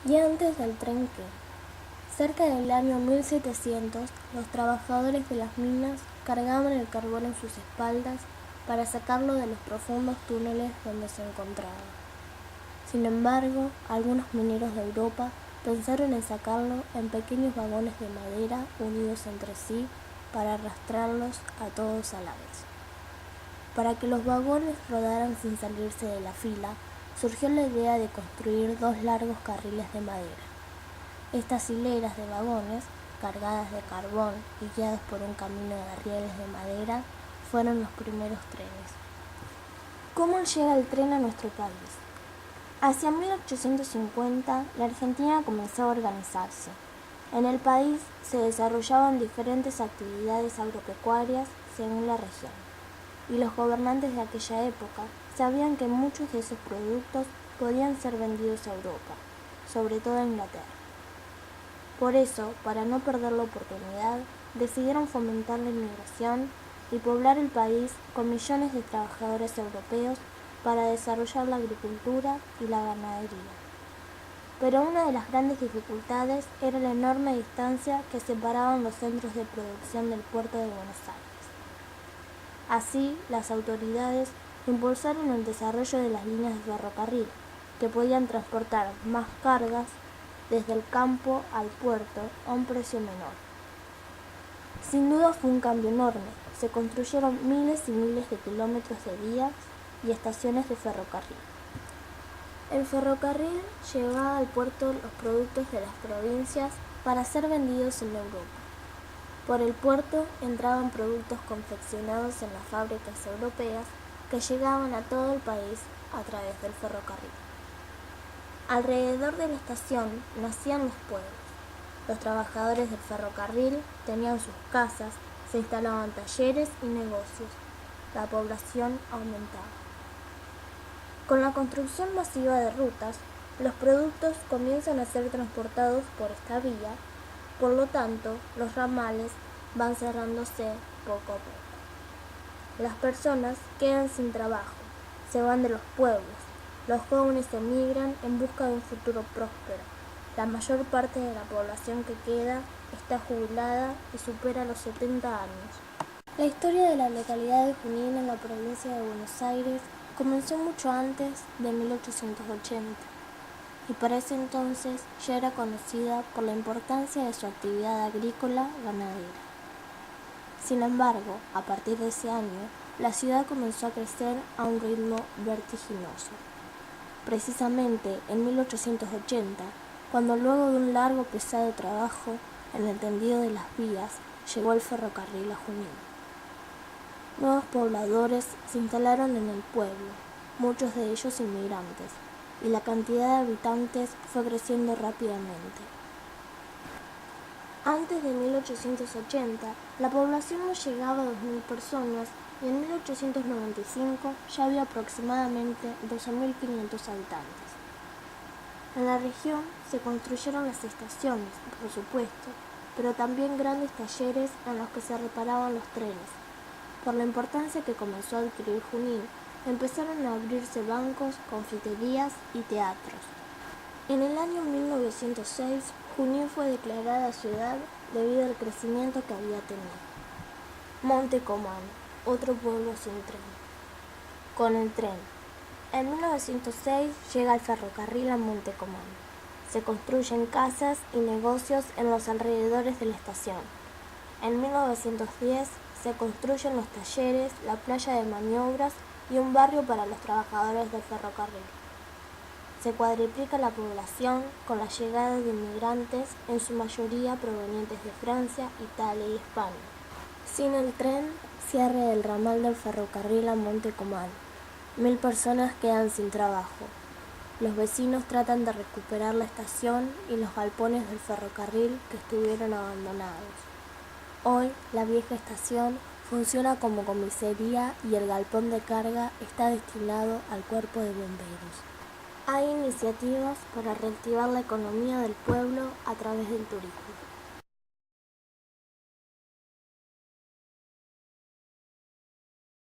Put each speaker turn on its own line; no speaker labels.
Y antes del tren que, cerca del año 1700, los trabajadores de las minas cargaban el carbón en sus espaldas para sacarlo de los profundos túneles donde se encontraba. Sin embargo, algunos mineros de Europa pensaron en sacarlo en pequeños vagones de madera unidos entre sí para arrastrarlos a todos a la vez. Para que los vagones rodaran sin salirse de la fila, surgió la idea de construir dos largos carriles de madera. Estas hileras de vagones, cargadas de carbón y guiados por un camino de rieles de madera, fueron los primeros trenes. ¿Cómo llega el tren a nuestro país? Hacia 1850, la Argentina comenzó a organizarse. En el país se desarrollaban diferentes actividades agropecuarias según la región, y los gobernantes de aquella época sabían que muchos de esos productos podían ser vendidos a Europa, sobre todo a Inglaterra. Por eso, para no perder la oportunidad, decidieron fomentar la inmigración y poblar el país con millones de trabajadores europeos para desarrollar la agricultura y la ganadería. Pero una de las grandes dificultades era la enorme distancia que separaban los centros de producción del puerto de Buenos Aires. Así, las autoridades impulsaron el desarrollo de las líneas de ferrocarril, que podían transportar más cargas desde el campo al puerto a un precio menor. Sin duda fue un cambio enorme. Se construyeron miles y miles de kilómetros de vías y estaciones de ferrocarril. El ferrocarril llevaba al puerto los productos de las provincias para ser vendidos en Europa. Por el puerto entraban productos confeccionados en las fábricas europeas que llegaban a todo el país a través del ferrocarril. Alrededor de la estación nacían los pueblos. Los trabajadores del ferrocarril tenían sus casas, se instalaban talleres y negocios. La población aumentaba. Con la construcción masiva de rutas, los productos comienzan a ser transportados por esta vía, por lo tanto, los ramales van cerrándose poco a poco. Las personas quedan sin trabajo, se van de los pueblos, los jóvenes emigran en busca de un futuro próspero. La mayor parte de la población que queda está jubilada y supera los 70 años. La historia de la localidad de Junín en la provincia de Buenos Aires comenzó mucho antes de 1880 y para ese entonces ya era conocida por la importancia de su actividad agrícola ganadera. Sin embargo, a partir de ese año, la ciudad comenzó a crecer a un ritmo vertiginoso. Precisamente en 1880, cuando luego de un largo pesado trabajo en el tendido de las vías, llegó el ferrocarril a Junín. Nuevos pobladores se instalaron en el pueblo, muchos de ellos inmigrantes, y la cantidad de habitantes fue creciendo rápidamente. Antes de 1880, la población no llegaba a 2.000 personas y en 1895 ya había aproximadamente 12.500 habitantes. En la región se construyeron las estaciones, por supuesto, pero también grandes talleres en los que se reparaban los trenes. Por la importancia que comenzó a adquirir Junín, empezaron a abrirse bancos, confiterías y teatros. En el año 1906, Junín fue declarada ciudad debido al crecimiento que había tenido. Monte Comán, otro pueblo sin tren. Con el tren. En 1906 llega el ferrocarril a Monte Comán. Se construyen casas y negocios en los alrededores de la estación. En 1910 se construyen los talleres, la playa de maniobras y un barrio para los trabajadores del ferrocarril. Se cuadriplica la población con la llegada de inmigrantes, en su mayoría provenientes de Francia, Italia y España. Sin el tren, cierre del ramal del ferrocarril a Monte Comán. 1.000 personas quedan sin trabajo. Los vecinos tratan de recuperar la estación y los galpones del ferrocarril que estuvieron abandonados. Hoy, la vieja estación funciona como comisaría y el galpón de carga está destinado al cuerpo de bomberos. Hay iniciativas para reactivar la economía del pueblo a través del turismo.